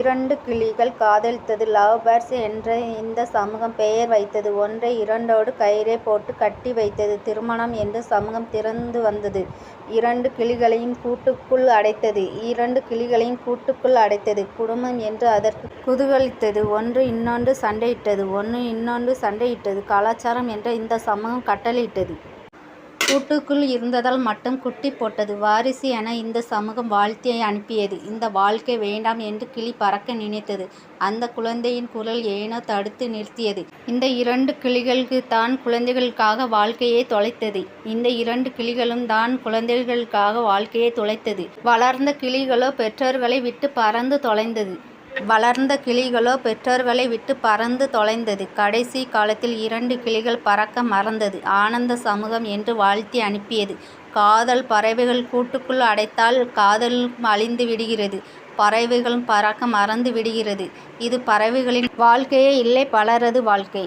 இரண்டு கிளிகள் காதலித்தது. Love birds என்ற இந்த சமூகம் பெயர் வைத்தது. ஒன்றை இரண்டோடு கயிறே போட்டு கட்டி வைத்தது. திருமணம் என்ற சமூகம் திறந்து வந்தது. இரண்டு கிளிகளையும் கூட்டுக்குள் அடைத்தது. இரண்டு கிளிகளையும் கூட்டுக்குள் அடைத்தது. குடும்பம் என்று அதற்கு குதூகலித்தது. ஒன்று இன்னொன்று சண்டையிட்டது. ஒன்று இன்னொன்று சண்டையிட்டது. கலாச்சாரம் என்ற இந்த சமூகம் கட்டளையிட்டது. கூட்டுக்குள் இருந்ததால் மட்டும் குட்டி போட்டது. வாரிசு என இந்த சமூகம் வாழ்த்தி அனுப்பியது. இந்த வாழ்க்கை வேண்டாம் என்று கிளி பறக்க நினைத்தது. அந்த குழந்தையின் குரல் ஏனோ தடுத்து நிறுத்தியது. இந்த இரண்டு கிளிகளுக்கு தான் குழந்தைகளுக்காக வாழ்க்கையை தொலைத்தது. இந்த இரண்டு கிளிகளும் தான் குழந்தைகளுக்காக வாழ்க்கையை தொலைத்தது. வளர்ந்த கிளிகளோ பெற்றோர்களை விட்டு பறந்து தொலைந்தது. வளர்ந்த கிளிகளோ பெற்றோர்களை விட்டு பறந்து தொலைந்தது. கடைசி காலத்தில் இரண்டு கிளிகள் பறக்க மறந்தது. ஆனந்த சமூகம் என்று வாழ்த்தி அனுப்பியது. காதல் பறவைகள் கூட்டுக்குள் அடைத்தால் காதலும் அழிந்து விடுகிறது. பறவைகளும் பறக்க மறந்து விடுகிறது. இது பறவைகளின் வாழ்க்கையே இல்லை, பலரது வாழ்க்கை.